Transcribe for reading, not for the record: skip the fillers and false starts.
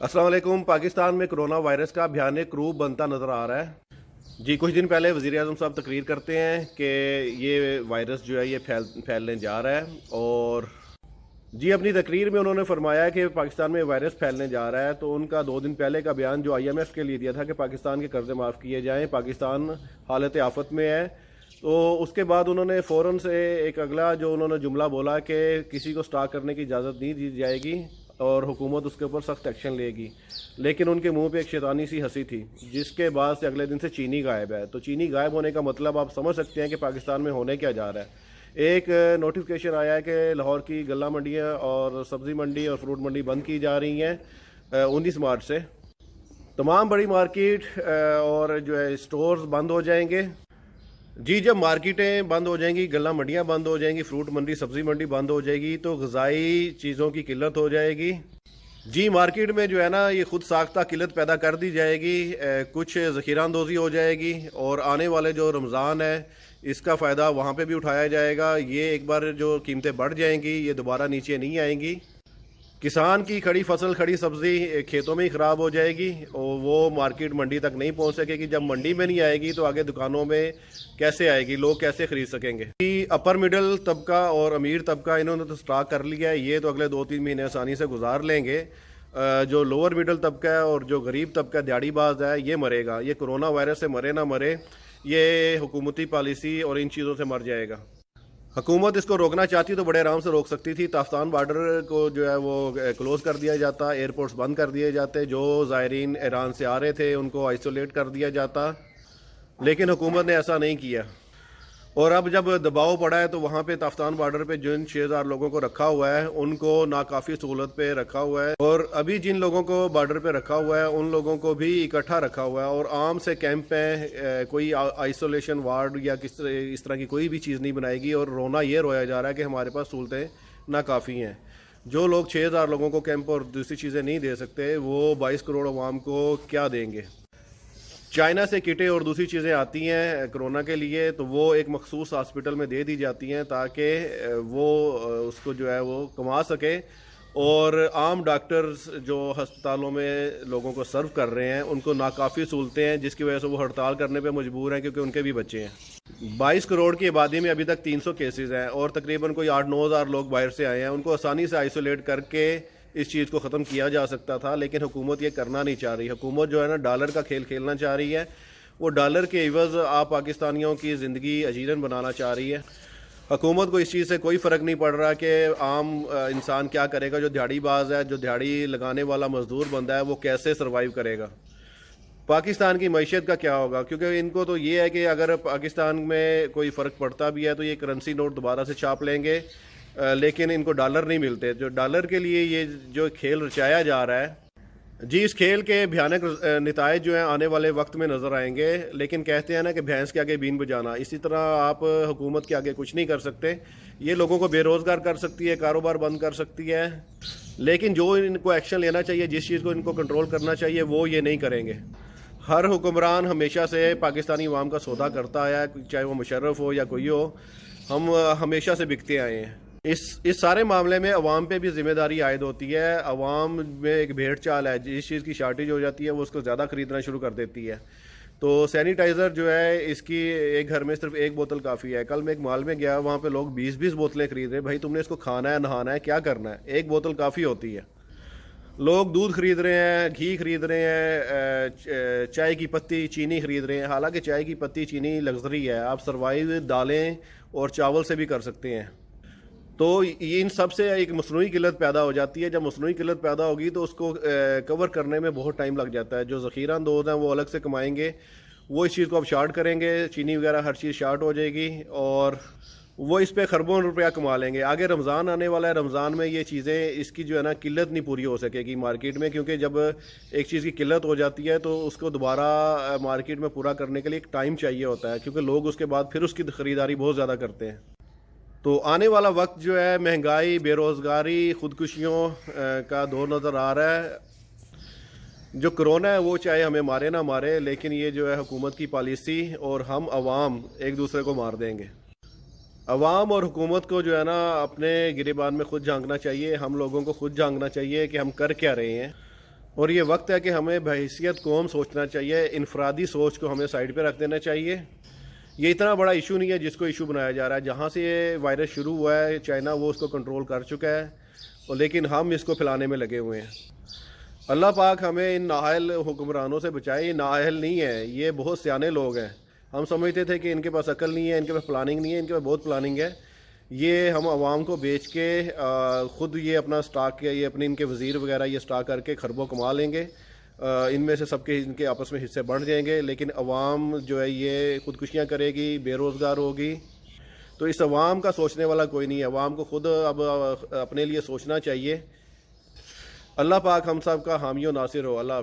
अस्सलाम वालेकुम। पाकिस्तान में कोरोना वायरस का भयानक रूप बनता नज़र आ रहा है। जी कुछ दिन पहले वज़ीर आज़म साहब तकरीर करते हैं कि ये वायरस जो है ये फैलने जा रहा है, और जी अपनी तकरीर में उन्होंने फरमाया कि पाकिस्तान में वायरस फैलने जा रहा है। तो उनका 2 दिन पहले का बयान जो IMF के लिए दिया था कि पाकिस्तान के कर्ज़े माफ़ किए जाएँ, पाकिस्तान हालत आफत में है, तो उसके बाद उन्होंने फ़ौरन से एक अगला जो उन्होंने जुमला बोला कि किसी को स्टॉक करने की इजाज़त नहीं दी जाएगी और हुकूमत उसके ऊपर सख्त एक्शन लेगी। लेकिन उनके मुंह पे एक शैतानी सी हंसी थी, जिसके बाद से अगले दिन से चीनी गायब है। तो चीनी गायब होने का मतलब आप समझ सकते हैं कि पाकिस्तान में होने क्या जा रहा है। एक नोटिफिकेशन आया है कि लाहौर की गल्ला मंडियाँ और सब्ज़ी मंडी और फ्रूट मंडी बंद की जा रही हैं 19 मार्च से। तमाम बड़ी मार्केट और जो है स्टोर्स बंद हो जाएंगे। जी जब मार्केटें बंद हो जाएंगी, गल्ला मंडियाँ बंद हो जाएंगी, फ्रूट मंडी सब्ज़ी मंडी बंद हो जाएगी, तो ग़िज़ाई चीज़ों की किल्लत हो जाएगी। जी मार्केट में जो है ना ये खुद साख्ता किल्लत पैदा कर दी जाएगी, कुछ ज़ख़ीरा अंदोज़ी हो जाएगी, और आने वाले जो रमज़ान है इसका फ़ायदा वहाँ पे भी उठाया जाएगा। ये एक बार जो कीमतें बढ़ जाएंगी ये दोबारा नीचे नहीं आएंगी। किसान की खड़ी फसल, खड़ी सब्ज़ी खेतों में ही ख़राब हो जाएगी और वो मार्केट मंडी तक नहीं पहुंच सकेगी। जब मंडी में नहीं आएगी तो आगे दुकानों में कैसे आएगी, लोग कैसे ख़रीद सकेंगे। अपर मिडिल तबका और अमीर तबका इन्होंने तो स्टॉक कर लिया है, ये तो अगले 2-3 महीने आसानी से गुजार लेंगे। जो लोअर मिडिल तबका है और जो गरीब तबका दिहाड़ीबाज है ये मरेगा। ये कोरोना वायरस से मरे ना मरे, ये हुकूमती पॉलिसी और इन चीज़ों से मर जाएगा। हुकूमत इसको रोकना चाहती तो बड़े आराम से रोक सकती थी। ताफ्तान बॉर्डर को जो है वो क्लोज़ कर दिया जाता, एयरपोर्ट्स बंद कर दिए जाते, जो ज़ायरीन ईरान से आ रहे थे उनको आइसोलेट कर दिया जाता, लेकिन हुकूमत ने ऐसा नहीं किया। और अब जब दबाव पड़ा है तो वहाँ पे ताफ्तान बॉर्डर पे जिन 6000 लोगों को रखा हुआ है उनको नाकाफ़ी सहूलत पे रखा हुआ है, और अभी जिन लोगों को बॉर्डर पे रखा हुआ है उन लोगों को भी इकट्ठा रखा हुआ है, और आम से कैंप हैं। कोई आइसोलेशन वार्ड या इस तरह की कोई भी चीज़ नहीं बनाएगी। और रोना ये रोया जा रहा है कि हमारे पास सहूलतें नाकाफ़ी हैं। जो लोग 6000 लोगों को कैंप और दूसरी चीज़ें नहीं दे सकते, वो 22 करोड़ अवाम को क्या देंगे। चाइना से किटें और दूसरी चीज़ें आती हैं कोरोना के लिए, तो वो एक मखसूस हॉस्पिटल में दे दी जाती हैं ताकि वो उसको जो है वो कमा सके। और आम डॉक्टर्स जो अस्पतालों में लोगों को सर्व कर रहे हैं उनको नाकाफ़ी सहूलतें हैं, जिसकी वजह से वो हड़ताल करने पे मजबूर हैं क्योंकि उनके भी बच्चे हैं। 22 करोड़ की आबादी में अभी तक 300 केसेस हैं और तकरीबन कोई 8-9 हज़ार लोग बाहर से आए हैं। उनको आसानी से आइसोलेट करके इस चीज़ को ख़त्म किया जा सकता था, लेकिन हुकूमत ये करना नहीं चाह रही। हुकूमत जो है ना डॉलर का खेल खेलना चाह रही है। वो डॉलर के इवज़ आप पाकिस्तानियों की ज़िंदगी अजीरन बनाना चाह रही है। हुकूमत को इस चीज़ से कोई फ़र्क नहीं पड़ रहा कि आम इंसान क्या करेगा। जो दिहाड़ीबाज है, जो दिहाड़ी लगाने वाला मज़दूर बंदा है, वो कैसे सर्वाइव करेगा। पाकिस्तान की मईशत का क्या होगा, क्योंकि इनको तो ये है कि अगर पाकिस्तान में कोई फ़र्क पड़ता भी है तो ये करेंसी नोट दोबारा से छाप लेंगे, लेकिन इनको डॉलर नहीं मिलते। जो डॉलर के लिए ये जो खेल रचाया जा रहा है, जी इस खेल के भयानक नतायज जो हैं आने वाले वक्त में नज़र आएंगे। लेकिन कहते हैं ना कि भैंस के आगे बीन बजाना, इसी तरह आप हुकूमत के आगे कुछ नहीं कर सकते। ये लोगों को बेरोज़गार कर सकती है, कारोबार बंद कर सकती है, लेकिन जो इनको एक्शन लेना चाहिए, जिस चीज़ को इनको कंट्रोल करना चाहिए, वो ये नहीं करेंगे। हर हुक्मरान हमेशा से पाकिस्तानी अवाम का सौदा करता आया है, चाहे वो मुशर्रफ हो या कोई हो। हम हमेशा से बिकते आए हैं। इस सारे मामले में अवाम पे भी जिम्मेदारी आयद होती है। अवाम में एक भेड़ चाल है, जिस चीज़ की शार्टेज हो जाती है वो उसको ज़्यादा ख़रीदना शुरू कर देती है। तो सैनिटाइज़र जो है इसकी एक घर में सिर्फ एक बोतल काफ़ी है। कल मैं एक मॉल में गया, वहाँ पे लोग 20-20 बोतलें खरीद रहे हैं। भाई तुमने इसको खाना है, नहाना है, क्या करना है, एक बोतल काफ़ी होती है। लोग दूध खरीद रहे हैं, घी खरीद रहे हैं, चाय की पत्ती, चीनी खरीद रहे हैं। हालांकि चाय की पत्ती, चीनी लग्जरी है, आप सर्वाइव दालें और चावल से भी कर सकते हैं। तो ये इन सब से एक मसनूई किल्लत पैदा हो जाती है। जब मसनूई किल्लत पैदा होगी तो उसको कवर करने में बहुत टाइम लग जाता है। जो ज़ख़ीरा अंदोज़ हैं वो अलग से कमाएंगे, वो इस चीज़ को अब शार्ट करेंगे, चीनी वगैरह हर चीज़ शार्ट हो जाएगी और वो इस पे खरबों रुपया कमा लेंगे। आगे रमज़ान आने वाला है, रमज़ान में ये चीज़ें इसकी जो है ना किल्लत नहीं पूरी हो सकेगी मार्केट में, क्योंकि जब एक चीज़ की किल्लत हो जाती है तो उसको दोबारा मार्केट में पूरा करने के लिए एक टाइम चाहिए होता है, क्योंकि लोग उसके बाद फिर उसकी ख़रीदारी बहुत ज़्यादा करते हैं। तो आने वाला वक्त जो है महंगाई, बेरोज़गारी, ख़ुदकुशियों का दौर नज़र आ रहा है। जो कोरोना है वो चाहे हमें मारे ना मारे, लेकिन ये जो है हुकूमत की पॉलिसी और हम अवाम एक दूसरे को मार देंगे। अवाम और हुकूमत को जो है ना अपने गिरेबान में खुद झांकना चाहिए। हम लोगों को खुद झांकना चाहिए कि हम कर क्या रहे हैं। اور یہ وقت ہے کہ ہمیں بحیثیت قوم سوچنا چاہیے، انفرادی سوچ کو ہمیں سائڈ پہ رکھ دینا چاہیے۔ یہ اتنا بڑا ایشو نہیں ہے جس کو ایشو بنایا جا رہا ہے۔ جہاں سے یہ وائرس شروع ہوا ہے چائنا وہ اس کو کنٹرول کر چکا ہے، اور لیکن ہم اس کو پھیلانے میں لگے ہوئے ہیں۔ اللہ پاک ہمیں ان نااہل حکمرانوں سے بچائے۔ یہ نااہل نہیں ہے، یہ بہت سیانے لوگ ہیں۔ ہم سمجھتے تھے کہ ان کے پاس عقل نہیں ہے، ان کے پاس پلاننگ نہیں ہے، ان کے پاس بہت پلاننگ ہے۔ یہ ہم عوام کو بیچ کے خود یہ اپنا سٹاک، یہ اپنے ان کے وزیر وغیرہ یہ سٹاک کر کے خربوں کما لیں گے۔ ان میں سے سب کے ان کے آپس میں حصے بڑھ جائیں گے، لیکن عوام جو ہے یہ خودکشیاں کرے گی، بے روزگار ہوگی۔ تو اس عوام کا سوچنے والا کوئی نہیں ہے۔ عوام کو خود اب اپنے لیے سوچنا چاہیے۔ اللہ پاک ہم سب کا حامی و ناصر ہو۔ اللہ حافظ۔